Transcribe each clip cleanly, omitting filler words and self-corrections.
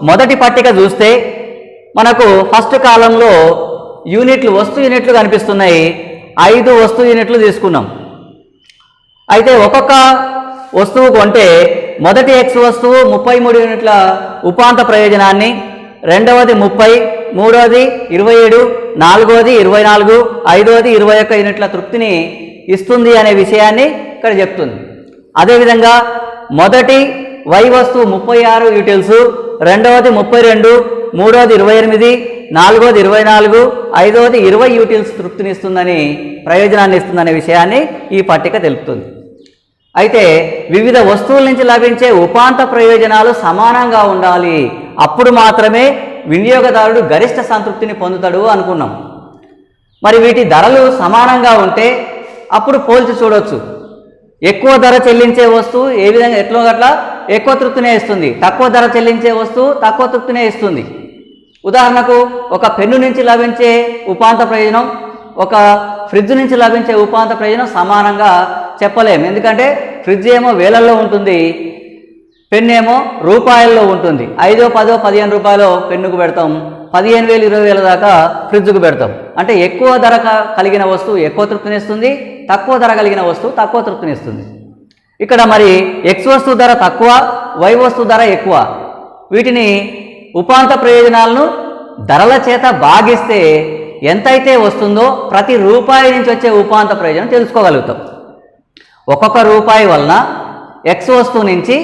మొదటి పట్టిక చూస్తే మనకు ఫస్ట్ కాలంలో యూనిట్లు వస్తు యూనిట్లు కనిపిస్తున్నాయి. 5 వస్తు యూనిట్లు తీసుకున్నాం. అయితే ఒక్కొక్క వస్తువు కొంటే మొదటి X వస్తువు 33 యూనిట్ల ఉపాంత ప్రయోజనాన్ని, రెండవది 30, మూడవది 27, నాలుగవది 24, ఐదవది 21 యూనిట్ల తృప్తిని ఇస్తుంది అనే విషయాన్ని ఇక్కడ చెప్తుంది. అదేవిధంగా మొదటి Y వస్తువు 36 యూటిల్స్, రెండవది 32, మూడవది 28, నాలుగవది 24, ఐదవది 20 యూటిల్స్ తృప్తినిస్తుందని, ప్రయోజనాన్ని ఇస్తుందనే విషయాన్ని ఈ పట్టిక తెలుపుతుంది. అయితే వివిధ వస్తువుల నుంచి లభించే ఉపాంత ప్రయోజనాలు సమానంగా ఉండాలి, అప్పుడు మాత్రమే వినియోగదారుడు గరిష్ట సంతృప్తిని పొందుతాడు అనుకున్నాం. మరి వీటి ధరలు సమానంగా ఉంటే అప్పుడు పోల్చి చూడవచ్చు. ఎక్కువ ధర చెల్లించే వస్తువు ఏ విధంగా ఎట్లో గట్లా ఎక్కువ తృప్తినే ఇస్తుంది, తక్కువ ధర చెల్లించే వస్తువు తక్కువ తృప్తినే ఇస్తుంది. ఉదాహరణకు ఒక పెన్ను నుంచి లభించే ఉపాంత ప్రయోజనం, ఒక ఫ్రిడ్జ్ నుంచి లభించే ఉపాంత ప్రయోజనం సమానంగా చెప్పలేము. ఎందుకంటే ఫ్రిడ్జ్ ఏమో వేలల్లో ఉంటుంది, పెన్ను ఏమో రూపాయల్లో ఉంటుంది. 5, 10, 15 రూపాయలు పెన్నుకు పెడతాం, 15,000, 20,000 దాకా ఫ్రిడ్జ్కు పెడతాం. అంటే ఎక్కువ ధర కలిగిన వస్తువు ఎక్కువ తృప్తినిస్తుంది, తక్కువ ధర కలిగిన వస్తువు తక్కువ తృప్తినిస్తుంది. ఇక్కడ మరి X వస్తువు ధర తక్కువ, Y వస్తువు ధర ఎక్కువ. వీటిని ఉపాంత ప్రయోజనాలను ధరల చేత భాగిస్తే ఎంతైతే వస్తుందో ప్రతి రూపాయి నుంచి వచ్చే ఉపాంత ప్రయోజనం తెలుసుకోగలుగుతాం. ఒక్కొక్క రూపాయి వలన X వస్తువు నుంచి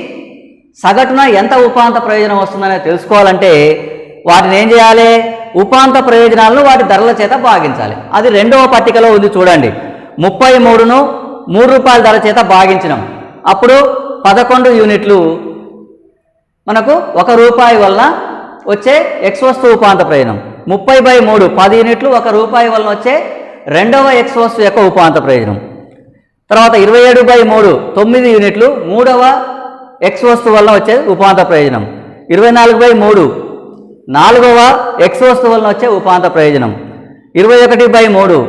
సగటున ఎంత ఉపాంత ప్రయోజనం వస్తుందనే తెలుసుకోవాలంటే వాటిని ఏం చేయాలి? ఉపాంత ప్రయోజనాలను వాటి ధరల చేత భాగించాలి. అది రెండవ పట్టికలో ఉంది చూడండి. 33ను 3 రూపాయల ధర చేత భాగించినాం, అప్పుడు 11 యూనిట్లు మనకు 1 రూపాయి వలన వచ్చే X వస్తువు ఉపాంత ప్రయోజనం. 30/3 10 యూనిట్లు 1 రూపాయి వలన వచ్చే రెండవ X వస్తువు యొక్క ఉపాంత ప్రయోజనం. తర్వాత 27/3 9 యూనిట్లు మూడవ X వస్తువు వలన వచ్చే ఉపాంత ప్రయోజనం. 24/3 నాలుగవ X వస్తువు వలన వచ్చే ఉపాంత ప్రయోజనం. 21/3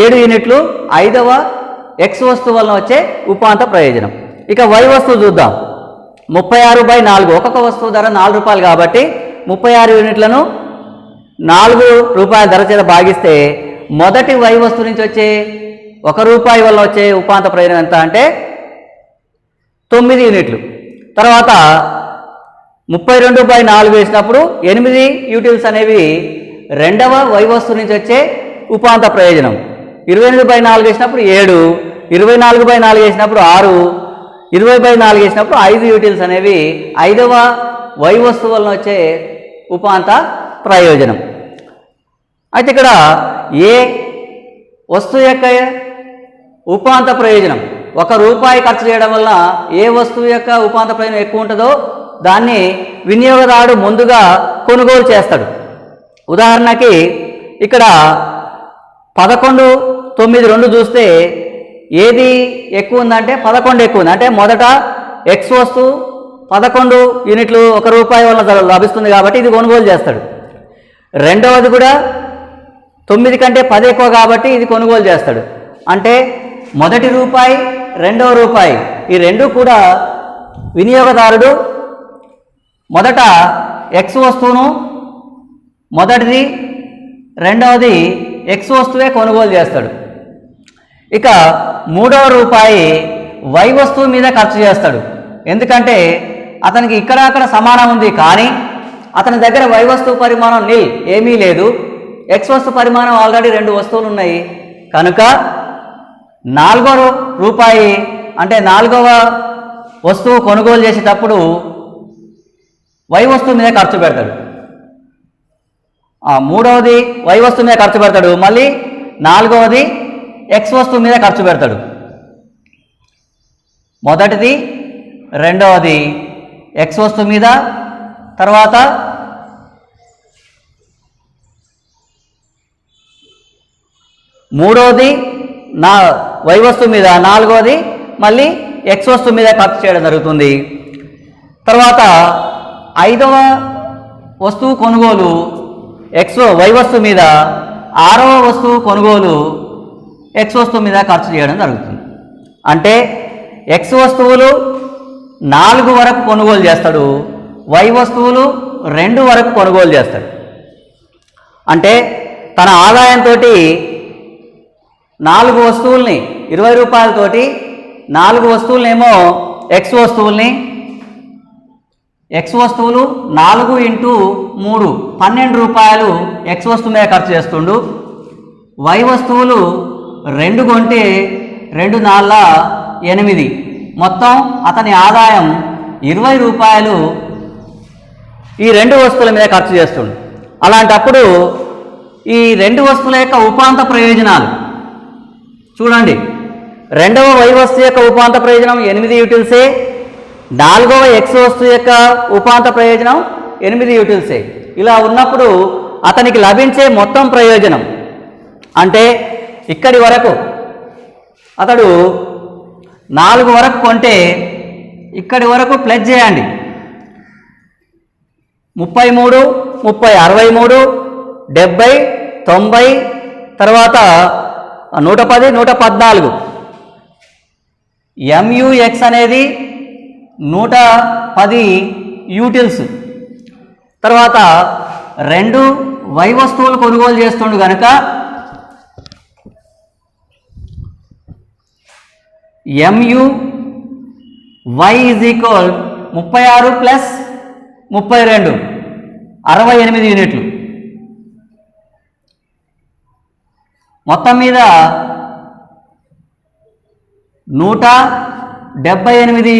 7 యూనిట్లు ఐదవ X వస్తువు వలన వచ్చే ఉపాంత ప్రయోజనం. ఇక Y వస్తువు చూద్దాం. 36/4 ఒక్కొక్క వస్తువు ధర 4 రూపాయలు కాబట్టి 36 యూనిట్లను 4 రూపాయల ధర చేత భాగిస్తే మొదటి Y వస్తువు నుంచి వచ్చే 1 రూపాయి వల్ల వచ్చే ఉపాంత ప్రయోజనం ఎంత అంటే 9 యూనిట్లు. తర్వాత 32/4 వేసినప్పుడు 8 యూటిల్స్ అనేవి రెండవ Y వస్తువు నుంచి వచ్చే ఉపాంత ప్రయోజనం. 28/4 వేసినప్పుడు 7, 24/4 వేసినప్పుడు 6, 20/4 వేసినప్పుడు 5 యూటిల్స్ అనేవి ఐదవ Y వస్తువు వలన వచ్చే ఉపాంత ప్రయోజనం. అయితే ఇక్కడ ఏ వస్తువు యొక్క ఉపాంత ప్రయోజనం 1 రూపాయి ఖర్చు చేయడం వల్ల ఏ వస్తువు యొక్క ఉపాంత ప్రయోజనం ఎక్కువ ఉంటుందో దాన్ని వినియోగదారుడు ముందుగా కొనుగోలు చేస్తాడు. ఉదాహరణకి ఇక్కడ 11/9 చూస్తే ఏది ఎక్కువ ఉందంటే 11 ఎక్కువ ఉంది. అంటే మొదట X వస్తువు 11 యూనిట్లు 1 రూపాయి వల్ల లభిస్తుంది కాబట్టి ఇది కొనుగోలు చేస్తాడు. రెండవది కూడా 9 కంటే 10 ఎక్కువ కాబట్టి ఇది కొనుగోలు చేస్తాడు. అంటే మొదటి రూపాయి రెండవ రూపాయి ఈ రెండు కూడా వినియోగదారుడు మొదట X వస్తువును మొదటిది రెండవది X వస్తువే కొనుగోలు చేస్తాడు. ఇక మూడవ రూపాయి Y వస్తువు మీద ఖర్చు చేస్తాడు. ఎందుకంటే అతనికి ఇక్కడ అక్కడ సమానం ఉంది, కానీ అతని దగ్గర Y వస్తువు పరిమాణం నిల్ ఏమీ లేదు, X వస్తువు పరిమాణం ఆల్రెడీ 2 వస్తువులు ఉన్నాయి. కనుక 4వ రూపాయి అంటే 4వ వస్తువు కొనుగోలు చేసేటప్పుడు Y వస్తువు మీద ఖర్చు పెడతాడు. మూడవది Y వస్తువు మీద ఖర్చు పెడతాడు, మళ్ళీ 4వది X వస్తువు మీద ఖర్చు పెడతాడు. మొదటిది రెండవది X వస్తువు మీద, తర్వాత మూడవది Y వస్తువు మీద, నాలుగవది మళ్ళీ X వస్తువు మీద ఖర్చు చేయడం జరుగుతుంది. తర్వాత 5వ వస్తువు కొనుగోలు Y వస్తువు మీద, 6వ వస్తువు కొనుగోలు X వస్తువు మీద ఖర్చు చేయడం జరుగుతుంది. అంటే X వస్తువులు 4 వరకు కొనుగోలు చేస్తాడు, వై వస్తువులు 2 వరకు కొనుగోలు చేస్తాడు. అంటే తన ఆదాయంతో 4 వస్తువుల్ని 20 రూపాయలతోటి 4 వస్తువులనేమో ఎక్స్ వస్తువుల్ని 4 ఇంటూ 3 12 రూపాయలు ఎక్స్ వస్తువు మీద ఖర్చు చేస్తుండు. వై వస్తువులు 2 కొంటే 2 4 8 మొత్తం అతని ఆదాయం 20 రూపాయలు ఈ 2 వస్తువుల మీద ఖర్చు చేస్తుండు. అలాంటప్పుడు ఈ 2 వస్తువుల యొక్క ఉపాంత ప్రయోజనాలు చూడండి. 2వ వై వస్తువు యొక్క ఉపాంత ప్రయోజనం 8 యూటిల్సే, 4వ ఎక్స్ వస్తువు యొక్క ఉపాంత ప్రయోజనం 8 యూటిల్సే. ఇలా ఉన్నప్పుడు అతనికి లభించే మొత్తం ప్రయోజనం అంటే ఇక్కడి వరకు అతడు 4 వరకు కొంటే ఇక్కడి వరకు ప్లస్ చేయండి. 33, 30, 63, 70, 90, తర్వాత 110, 114. MUX అనేది 110 యూటిల్స్. తర్వాత 2 వై వస్తువులు కొనుగోలు చేస్తుండు కనుక MUY ఈజ్ ఈక్వల్ 36 ప్లస్ 32 68 యూనిట్లు. మొత్తం మీద 178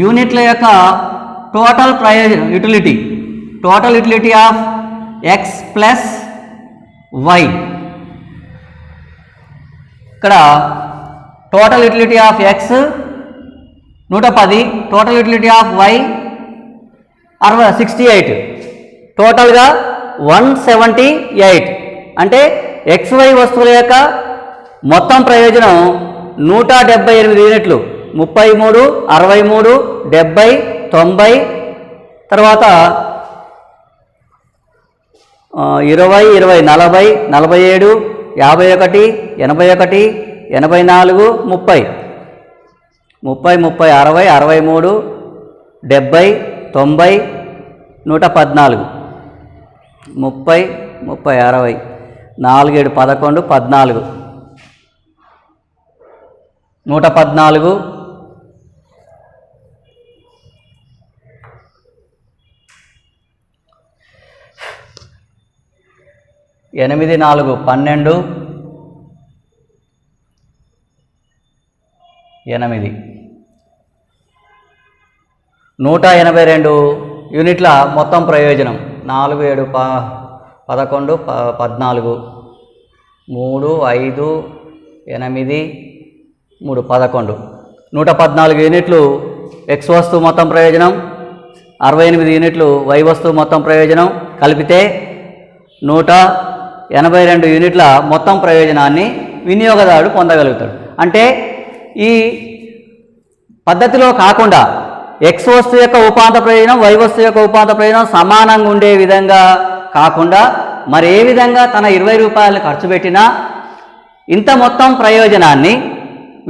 యూనిట్ల యొక్క total utility of X plus Y. ఇక్కడ total utility of X 110, total utility of Y 68, టోటల్గా 178. అంటే XY వస్తువుల యొక్క మొత్తం ప్రయోజనం 178 యూనిట్లు. 33, 63, 70, 90, తర్వాత 20, 20, 40, 47, 51, 81, 84, 30, 30, 60, 63, 70, 90, 114, 30, 60, 4, 7, 11, 14, 114, 8, 4, 12, 8, 182 యూనిట్ల మొత్తం ప్రయోజనం. 4, 7, 11, 14, 3, 5, 8, 3, 11, 114 యూనిట్లు ఎక్స్ వస్తువు మొత్తం ప్రయోజనం, 68 యూనిట్లు వై వస్తువు మొత్తం ప్రయోజనం కలిపితే 182 యూనిట్ల మొత్తం ప్రయోజనాన్ని వినియోగదారుడు పొందగలుగుతాడు. అంటే ఈ పద్ధతిలో కాకుండా ఎక్స్ వస్తువు యొక్క ఉపాంత ప్రయోజనం వై వస్తువు యొక్క ఉపాంత ప్రయోజనం సమానంగా ఉండే విధంగా కాకుండా మరి ఏ విధంగా తన 20 రూపాయలు ఖర్చు పెట్టినా ఇంత మొత్తం ప్రయోజనాన్ని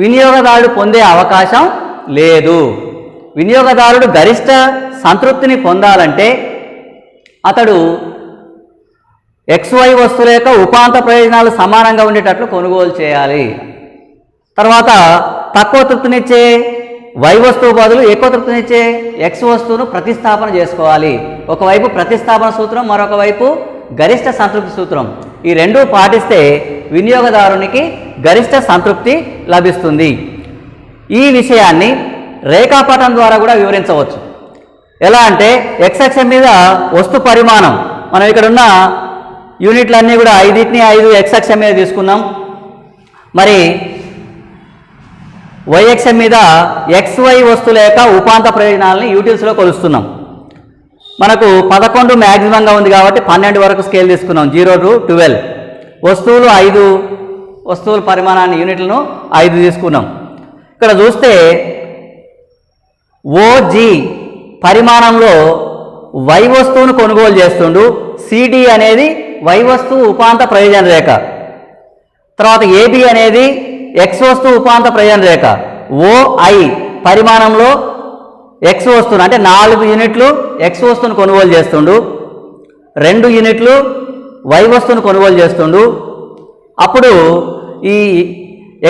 వినియోగదారుడు పొందే అవకాశం లేదు. వినియోగదారుడు గరిష్ట సంతృప్తిని పొందాలంటే అతడు XY వస్తువుల యొక్క ఉపాంత ప్రయోజనాలు సమానంగా ఉండేటట్లు కొనుగోలు చేయాలి. తర్వాత తక్కువ తృప్తినిచ్చే వై వస్తువు బదులు ఎక్కువ తృప్తినిచ్చే ఎక్స్ వస్తువును ప్రతిస్థాపన చేసుకోవాలి. ఒకవైపు ప్రతిస్థాపన సూత్రం, మరొక వైపు గరిష్ట సంతృప్తి సూత్రం. ఈ రెండూ పాటిస్తే వినియోగదారునికి గరిష్ట సంతృప్తి లభిస్తుంది. ఈ విషయాన్ని రేఖాపటం ద్వారా కూడా వివరించవచ్చు. ఎలా అంటే ఎక్స్ అక్షం మీద వస్తు పరిమాణం, మనం ఇక్కడ ఉన్న యూనిట్లన్నీ కూడా 5 ఎక్స్ అక్షం మీద తీసుకున్నాం. మరి వై అక్షం మీద XY వస్తువుల యొక్క ఉపాంత ప్రయోజనాలని యూటిల్స్లో కొలుస్తున్నాం. మనకు 11 మ్యాక్సిమంగా ఉంది కాబట్టి 12 వరకు స్కేల్ తీసుకున్నాం. 0 to 12 వస్తువులు 5 వస్తువుల పరిమాణాన్ని యూనిట్లను 5 తీసుకున్నాం. ఇక్కడ చూస్తే OG పరిమాణంలో వై వస్తువును కొనుగోలు చేస్తుండు. CD అనేది వై వస్తువు ఉపాంత ప్రయోజన రేఖ. తర్వాత AB అనేది ఎక్స్ వస్తువు ఉపాంత ప్రయోజన రేఖ. OI పరిమాణంలో ఎక్స్ వస్తువును అంటే 4 యూనిట్లు ఎక్స్ వస్తువును కొనుగోలు చేస్తుండు, 2 యూనిట్లు వై వస్తువును కొనుగోలు చేస్తుండు. అప్పుడు ఈ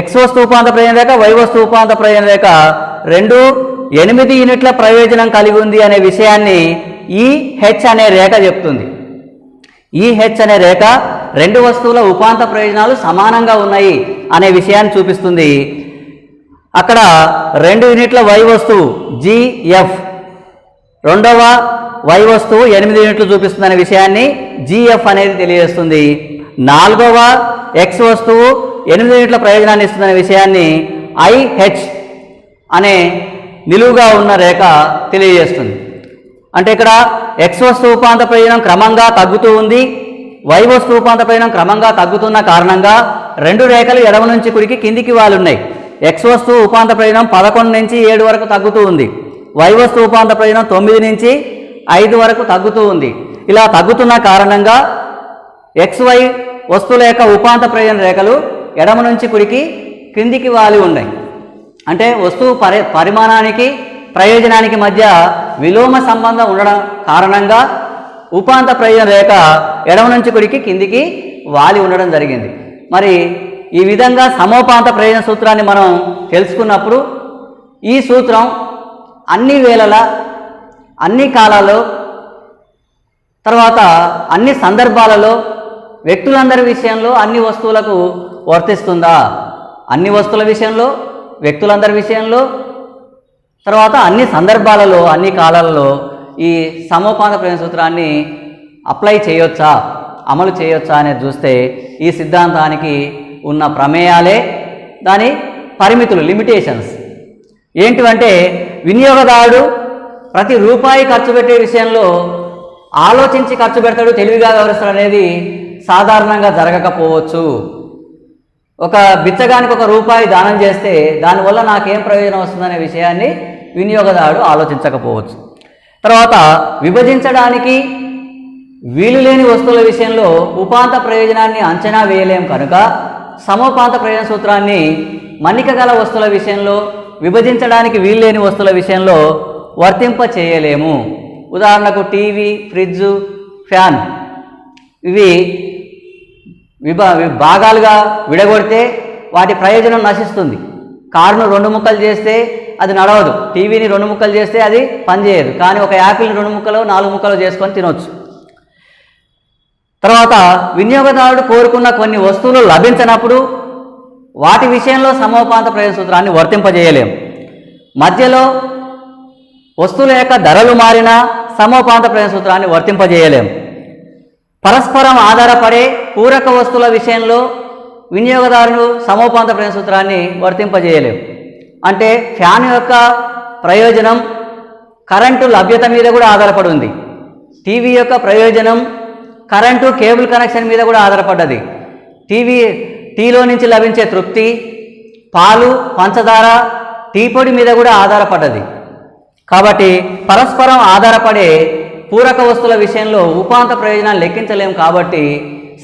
ఎక్స్ వస్తువు ఉపాంత ప్రయోజన రేఖ, వై వస్తువు ఉపాంత ప్రయోజన రేఖ రెండు 8 యూనిట్ల ప్రయోజనం కలిగి ఉంది అనే విషయాన్ని ఈ హెచ్ అనే రేఖ చెప్తుంది. ఈ హెచ్ అనే రేఖ 2 వస్తువుల ఉపాంత ప్రయోజనాలు సమానంగా ఉన్నాయి అనే విషయాన్ని చూపిస్తుంది. అక్కడ 2 యూనిట్ల వై వస్తువు జిఎఫ్, రెండవ వై వస్తువు 8 యూనిట్లు చూపిస్తుంది అనే విషయాన్ని జిఎఫ్ అనేది తెలియజేస్తుంది. 4వ ఎక్స్ వస్తువు 8 యూనిట్ల ప్రయోజనాన్ని ఇస్తుందనే విషయాన్ని ఐహెచ్ అనే నిలువుగా ఉన్న రేఖ తెలియజేస్తుంది. అంటే ఇక్కడ ఎక్స్ వస్తువు ఉపాంత ప్రయోజనం క్రమంగా తగ్గుతూ ఉంది, వై వస్తువు ఉపాంత ప్రయోజనం క్రమంగా తగ్గుతున్న కారణంగా 2 రేఖలు ఎడమ నుంచి కుడికి కిందికి వాలున్నాయి. ఎక్స్ వస్తువు ఉపాంత ప్రయోజనం 11 నుంచి 7 వరకు తగ్గుతూ ఉంది, వై వస్తువు ఉపాంత ప్రయోజనం 9 నుంచి 5 వరకు తగ్గుతూ ఉంది. ఇలా తగ్గుతున్న కారణంగా XY వస్తువుల యొక్క ఉపాంత ప్రయోజన రేఖలు ఎడమ నుంచి కుడికి క్రిందికి వాలి ఉన్నాయి. అంటే వస్తువు పరిమాణానికి ప్రయోజనానికి మధ్య విలోమ సంబంధం ఉండడం కారణంగా ఉపాంత ప్రయోజన రేఖ ఎడమ నుంచి కుడికి కిందికి వాలి ఉండడం జరిగింది. మరి ఈ విధంగా సమోపాంత ప్రయోజన సూత్రాన్ని మనం తెలుసుకున్నప్పుడు ఈ సూత్రం అన్ని వేళలా, అన్ని కాలాల్లో, తర్వాత అన్ని సందర్భాలలో, వ్యక్తులందరి విషయంలో, అన్ని వస్తువులకు వర్తిస్తుందా? అన్ని వస్తువుల విషయంలో, వ్యక్తులందరి విషయంలో, తర్వాత అన్ని సందర్భాలలో, అన్ని కాలాలలో ఈ సమోపాంత ప్రయోజన సూత్రాన్ని అప్లై చేయొచ్చా, అమలు చేయొచ్చా అనేది చూస్తే ఈ సిద్ధాంతానికి ఉన్న ప్రమేయాలే దాని పరిమితులు, లిమిటేషన్స్ ఏంటివంటే, వినియోగదారుడు ప్రతి రూపాయి ఖర్చు పెట్టే విషయంలో ఆలోచించి ఖర్చు పెడతాడు, తెలివిగా వ్యవహరిస్తాడు అనేది సాధారణంగా జరగకపోవచ్చు. ఒక బిచ్చగానికి 1 రూపాయి దానం చేస్తే దానివల్ల నాకేం ప్రయోజనం వస్తుందనే విషయాన్ని వినియోగదారుడు ఆలోచించకపోవచ్చు. తర్వాత విభజించడానికి వీలు లేని వస్తువుల విషయంలో ఉపాంత ప్రయోజనాన్ని అంచనా వేయలేం కనుక సమోపాంత ప్రయోజన సూత్రాన్ని మన్నిక గల వస్తువుల విషయంలో, విభజించడానికి వీలు లేని వస్తువుల విషయంలో వర్తింప చేయలేము. ఉదాహరణకు టీవీ, ఫ్రిడ్జ్, ఫ్యాన్ ఇవి భాగాలుగా విడగొడితే వాటి ప్రయోజనం నశిస్తుంది. కారును 2 ముక్కలు చేస్తే అది నడవదు, టీవీని 2 ముక్కలు చేస్తే అది పనిచేయదు. కానీ ఒక యాపిల్ని 2 ముక్కలు 4 ముక్కలు చేసుకొని తినొచ్చు. తర్వాత వినియోగదారుడు కోరుకున్న కొన్ని వస్తువులు లభించినప్పుడు వాటి విషయంలో సమోపాంత ప్రయోజన సూత్రాన్ని వర్తింపజేయలేం. మధ్యలో వస్తువుల యొక్క ధరలు మారినా సమోపాంత ప్రయోజన సూత్రాన్ని వర్తింపజేయలేం. పరస్పరం ఆధారపడే పూరక వస్తువుల విషయంలో వినియోగదారుడు సమోపాంత ప్రయోజన సూత్రాన్ని వర్తింపజేయలేం. అంటే ఫ్యాన్ యొక్క ప్రయోజనం కరెంటు లభ్యత మీద కూడా ఆధారపడి ఉంది. టీవీ యొక్క ప్రయోజనం కరెంటు కేబుల్ కనెక్షన్ మీద కూడా ఆధారపడ్డది. టీలో నుంచి లభించే తృప్తి, పాలు, పంచదార, టీ పొడి మీద కూడా ఆధారపడ్డది. కాబట్టి పరస్పరం ఆధారపడే పూరక వస్తువుల విషయంలో ఉపాంత ప్రయోజనాలు లెక్కించలేము. కాబట్టి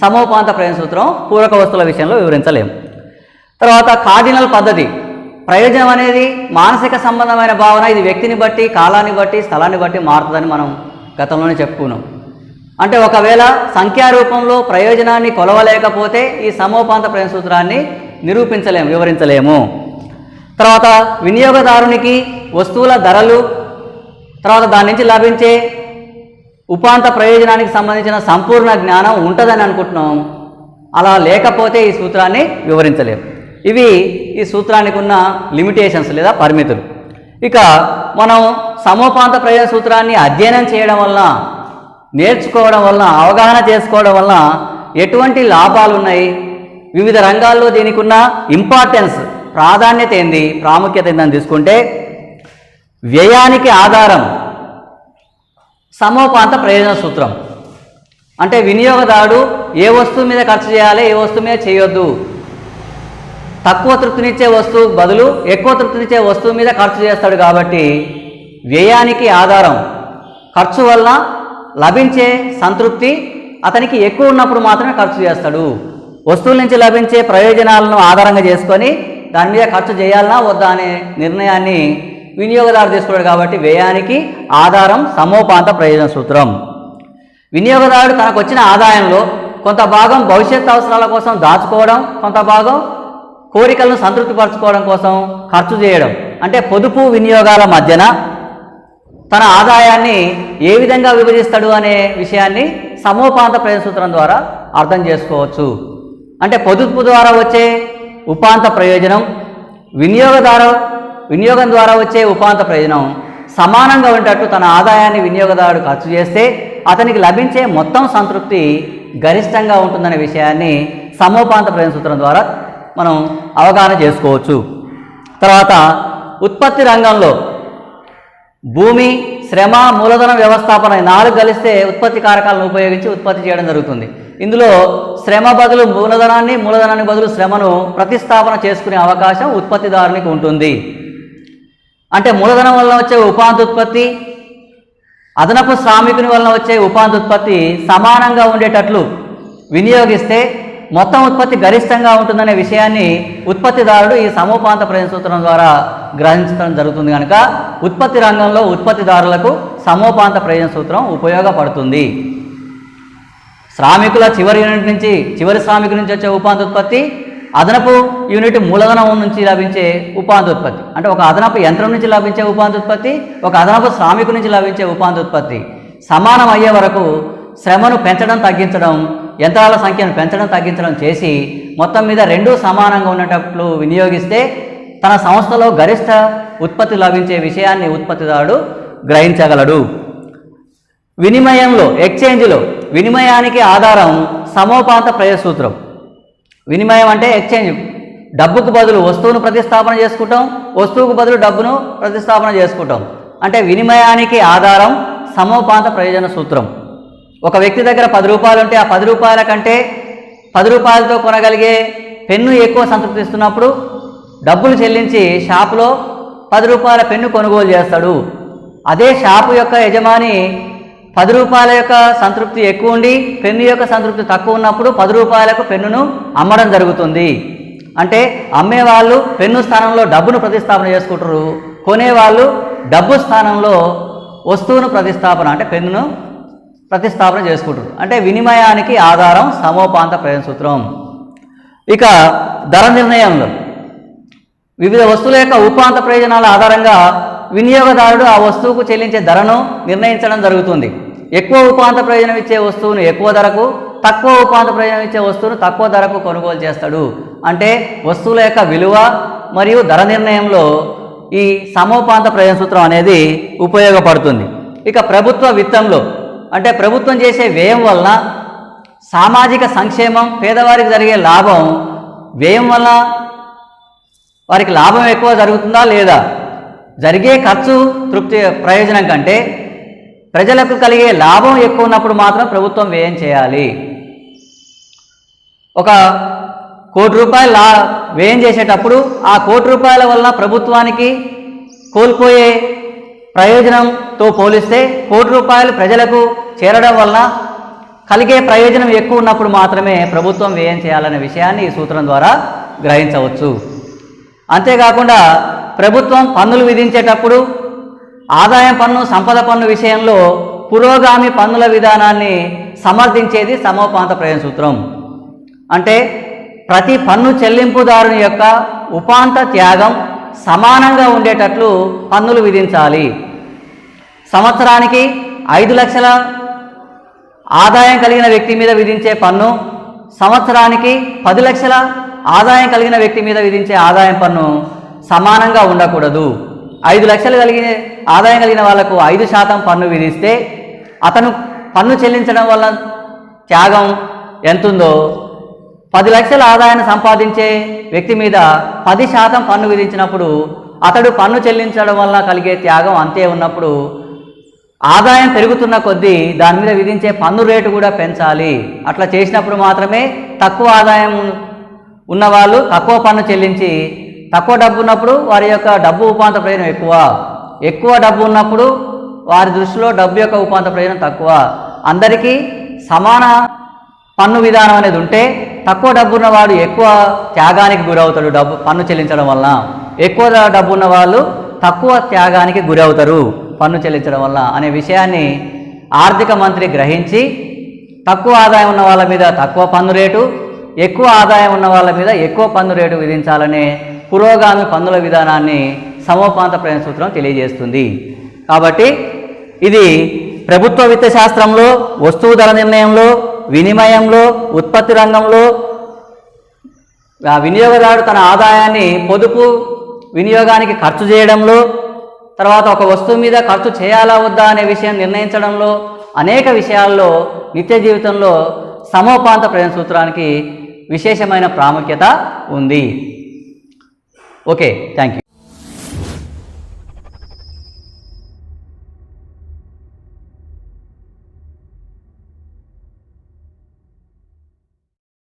సమోపాంత ప్రయోజన సూత్రం పూరక వస్తువుల విషయంలో వివరించలేము. తర్వాత కార్డినల్ పద్ధతి. ప్రయోజనం అనేది మానసిక సంబంధమైన భావన. ఇది వ్యక్తిని బట్టి, కాలాన్ని బట్టి, స్థలాన్ని బట్టి మారుతుందని మనం గతంలోనే చెప్పుకున్నాం. అంటే ఒకవేళ సంఖ్యారూపంలో ప్రయోజనాన్ని కొలవలేకపోతే ఈ సమోపాంత ప్రయోజన సూత్రాన్ని నిరూపించలేము, వివరించలేము. తర్వాత వినియోగదారునికి వస్తువుల ధరలు, తర్వాత దాని నుంచి లభించే ఉపాంత ప్రయోజనానికి సంబంధించిన సంపూర్ణ జ్ఞానం ఉంటుందని అనుకుంటున్నాం. అలా లేకపోతే ఈ సూత్రాన్ని వివరించలేము. ఇవి ఈ సూత్రానికి ఉన్న లిమిటేషన్స్ లేదా పరిమితులు. ఇక మనం సమోపాంత ప్రయోజన సూత్రాన్ని అధ్యయనం చేయడం వలన, నేర్చుకోవడం వలన, అవగాహన చేసుకోవడం వలన ఎటువంటి లాభాలు ఉన్నాయి, వివిధ రంగాల్లో దీనికి ఉన్న ఇంపార్టెన్స్, ప్రాధాన్యత ఏంది, ప్రాముఖ్యత ఏందని తీసుకుంటే వ్యయానికి ఆధారం సమోపాంత ప్రయోజన సూత్రం. అంటే వినియోగదారుడు ఏ వస్తువు మీద ఖర్చు చేయాలి, ఏ వస్తువు మీద చేయొద్దు, తక్కువ తృప్తినిచ్చే వస్తువు బదులు ఎక్కువ తృప్తినిచ్చే వస్తువు మీద ఖర్చు చేస్తాడు. కాబట్టి వ్యయానికి ఆధారం ఖర్చు వల్ల లభించే సంతృప్తి అతనికి ఎక్కువ ఉన్నప్పుడు మాత్రమే ఖర్చు చేస్తాడు. వస్తువుల నుంచి లభించే ప్రయోజనాలను ఆధారంగా చేసుకొని దాని మీద ఖర్చు చేయాలన్నా వద్దా అనే నిర్ణయాన్ని వినియోగదారు తీసుకున్నాడు కాబట్టి వ్యయానికి ఆధారం సమోపాంత ప్రయోజన సూత్రం. వినియోగదారుడు తనకు వచ్చిన ఆదాయంలో కొంత భాగం భవిష్యత్ అవసరాల కోసం దాచుకోవడం, కొంత భాగం కోరికలను సంతృప్తిపరచుకోవడం కోసం ఖర్చు చేయడం, అంటే పొదుపు వినియోగాల మధ్యన తన ఆదాయాన్ని ఏ విధంగా విభజిస్తాడు అనే విషయాన్ని సమోపాంత ప్రయోజన సూత్రం ద్వారా అర్థం చేసుకోవచ్చు. అంటే పొదుపు ద్వారా వచ్చే ఉపాంత ప్రయోజనం, వినియోగం ద్వారా వచ్చే ఉపాంత ప్రయోజనం సమానంగా ఉండేటట్టు తన ఆదాయాన్ని వినియోగదారుడు ఖర్చు చేస్తే అతనికి లభించే మొత్తం సంతృప్తి గరిష్టంగా ఉంటుందనే విషయాన్ని సమోపాంత ప్రయోజన సూత్రం ద్వారా మనం అవగాహన చేసుకోవచ్చు. తర్వాత ఉత్పత్తి రంగంలో భూమి, శ్రమ, మూలధన వ్యవస్థాపన 4 కలిస్తే ఉత్పత్తి కారకాలను ఉపయోగించి ఉత్పత్తి చేయడం జరుగుతుంది. ఇందులో శ్రమ బదులు మూలధనాన్ని, మూలధనాన్ని బదులు శ్రమను ప్రతిస్థాపన చేసుకునే అవకాశం ఉత్పత్తిదారునికి ఉంటుంది. అంటే మూలధనం వలన వచ్చే ఉపాంతోత్పత్తి, అదనపు శ్రామికుని వలన వచ్చే ఉపాంతోత్పత్తి సమానంగా ఉండేటట్లు వినియోగిస్తే మొత్తం ఉత్పత్తి గరిష్టంగా ఉంటుందనే విషయాన్ని ఉత్పత్తిదారుడు ఈ సమోపాంత ప్రయోజన సూత్రం ద్వారా గ్రహించడం జరుగుతుంది. కనుక ఉత్పత్తి రంగంలో ఉత్పత్తిదారులకు సమోపాంత ప్రయోజన సూత్రం ఉపయోగపడుతుంది. శ్రామికుల చివరి శ్రామికు నుంచి వచ్చే ఉపాంతోత్పత్తి, అదనపు యూనిట్ మూలధనం నుంచి లభించే ఉపాంతోత్పత్తి, అంటే ఒక అదనపు యంత్రం నుంచి లభించే ఉపాంతోత్పత్తి, ఒక అదనపు శ్రామికు నుంచి లభించే ఉపాంతోత్పత్తి సమానం అయ్యే వరకు శ్రమను పెంచడం తగ్గించడం, యంత్రాల సంఖ్యను పెంచడం తగ్గించడం చేసి మొత్తం మీద రెండూ సమానంగా ఉండేటట్లు వినియోగిస్తే తన సంస్థలో గరిష్ట ఉత్పత్తి లభించే విషయాన్ని ఉత్పత్తిదారుడు గ్రహించగలడు. వినిమయంలో, ఎక్స్చేంజ్లో వినిమయానికి ఆధారం సమోపాంత ప్రయోజన సూత్రం. వినిమయం అంటే ఎక్స్చేంజ్, డబ్బుకు బదులు వస్తువును ప్రతిస్థాపన చేసుకుంటాం, వస్తువుకు బదులు డబ్బును ప్రతిస్థాపన చేసుకుంటాం. అంటే వినిమయానికి ఆధారం సమోపాంత ప్రయోజన సూత్రం. ఒక వ్యక్తి దగ్గర 10 రూపాయలు ఉంటే ఆ 10 రూపాయల కంటే 10 రూపాయలతో కొనగలిగే పెన్ను ఎక్కువ సంతృప్తిస్తున్నప్పుడు డబ్బులు చెల్లించి షాపులో 10 రూపాయల పెన్ను కొనుగోలు చేస్తాడు. అదే షాపు యొక్క యజమాని 10 రూపాయల యొక్క సంతృప్తి ఎక్కువ ఉండి పెన్ను యొక్క సంతృప్తి తక్కువ ఉన్నప్పుడు 10 రూపాయలకు పెన్నును అమ్మడం జరుగుతుంది. అంటే అమ్మేవాళ్ళు పెన్ను స్థానంలో డబ్బును ప్రతిస్థాపన చేసుకుంటారు, కొనేవాళ్ళు డబ్బు స్థానంలో వస్తువును ప్రతిస్థాపన అంటే పెన్నును ప్రతిస్థాపన చేసుకుంటారు. అంటే వినిమయానికి ఆధారం సమోపాంత ప్రయోజన సూత్రం. ఇక ధర నిర్ణయంలో వివిధ వస్తువుల యొక్క ఉపాంత ప్రయోజనాల ఆధారంగా వినియోగదారుడు ఆ వస్తువుకు చెల్లించే ధరను నిర్ణయించడం జరుగుతుంది. ఎక్కువ ఉపాంత ప్రయోజనం ఇచ్చే వస్తువును ఎక్కువ ధరకు, తక్కువ ఉపాంత ప్రయోజనం ఇచ్చే వస్తువును తక్కువ ధరకు కొనుగోలు చేస్తాడు. అంటే వస్తువుల యొక్క విలువ మరియు ధర నిర్ణయంలో ఈ సమోపాంత ప్రయోజన సూత్రం అనేది ఉపయోగపడుతుంది. ఇక ప్రభుత్వ విత్తంలో అంటే ప్రభుత్వం చేసే వ్యయం వలన సామాజిక సంక్షేమం, పేదవారికి జరిగే లాభం, వ్యయం వలన వారికి లాభం ఎక్కువ జరుగుతుందా లేదా, జరిగే ఖర్చు ప్రయోజనం కంటే ప్రజలకు కలిగే లాభం ఎక్కువ ఉన్నప్పుడు మాత్రం ప్రభుత్వం వ్యయం చేయాలి. ఒక 1 కోటి రూపాయల వ్యయం చేసేటప్పుడు ఆ 1 కోటి రూపాయల వలన ప్రభుత్వానికి కోల్పోయే ప్రయోజనంతో పోలిస్తే 1 కోటి రూపాయలు ప్రజలకు చేరడం వలన కలిగే ప్రయోజనం ఎక్కువ ఉన్నప్పుడు మాత్రమే ప్రభుత్వం వ్యయం చేయాలనే విషయాన్ని ఈ సూత్రం ద్వారా గ్రహించవచ్చు. అంతేకాకుండా ప్రభుత్వం పన్నులు విధించేటప్పుడు ఆదాయం పన్ను, సంపద పన్ను విషయంలో పురోగామి పన్నుల విధానాన్ని సమర్థించేది సమోపాంత ప్రయోజన సూత్రం. అంటే ప్రతి పన్ను చెల్లింపుదారుని యొక్క ఉపాంత త్యాగం సమానంగా ఉండేటట్లు పన్నులు విధించాలి. సంవత్సరానికి 5 లక్షల ఆదాయం కలిగిన వ్యక్తి మీద విధించే పన్ను సంవత్సరానికి 10 లక్షల ఆదాయం కలిగిన వ్యక్తి మీద విధించే ఆదాయం పన్ను సమానంగా ఉండకూడదు. 5 లక్షలు ఆదాయం కలిగిన వాళ్లకు 5% పన్ను విధిస్తే అతను పన్ను చెల్లించడం వల్ల త్యాగం ఎంతుందో 10 లక్షల ఆదాయాన్ని సంపాదించే వ్యక్తి మీద 10% పన్ను విధించినప్పుడు అతడు పన్ను చెల్లించడం వల్ల కలిగే త్యాగం అంతే ఉన్నప్పుడు ఆదాయం పెరుగుతున్న కొద్దీ దాని మీద విధించే పన్ను రేటు కూడా పెంచాలి. అట్లా చేసినప్పుడు మాత్రమే తక్కువ ఆదాయం ఉన్నవాళ్ళు తక్కువ పన్ను చెల్లించి, తక్కువ డబ్బు ఉన్నప్పుడు వారి యొక్క డబ్బు ఉపాంత ప్రయోజనం ఎక్కువ డబ్బు ఉన్నప్పుడు వారి దృష్టిలో డబ్బు యొక్క ఉపాంత ప్రయోజనం తక్కువ. అందరికీ సమాన పన్ను విధానం అనేది ఉంటే తక్కువ డబ్బు ఉన్నవాడు ఎక్కువ త్యాగానికి గురవుతాడు పన్ను చెల్లించడం వలన, ఎక్కువ డబ్బు ఉన్న వాళ్ళు తక్కువ త్యాగానికి గురవుతారు పన్ను చెల్లించడం వల్ల అనే విషయాన్ని ఆర్థిక మంత్రి గ్రహించి తక్కువ ఆదాయం ఉన్న వాళ్ళ మీద తక్కువ పన్ను రేటు, ఎక్కువ ఆదాయం ఉన్న వాళ్ళ మీద ఎక్కువ పన్ను రేటు విధించాలనే పురోగామి పన్నుల విధానాన్ని సమోపాంత ప్రయాణ సూత్రం తెలియజేస్తుంది. కాబట్టి ఇది ప్రభుత్వ విత్త శాస్త్రంలో, వస్తువు ధర నిర్ణయంలో, వినిమయంలో, ఉత్పత్తి రంగంలో వినియోగదారుడు తన ఆదాయాన్ని పొదుపు వినియోగానికి ఖర్చు చేయడంలో, తర్వాత ఒక వస్తువు మీద ఖర్చు చేయాలా వద్దా అనే విషయం నిర్ణయించడంలో, అనేక విషయాల్లో నిత్య జీవితంలో సమోపాంత ప్రయాణ సూత్రానికి విశేషమైన ప్రాముఖ్యత ఉంది. Okay, thank you.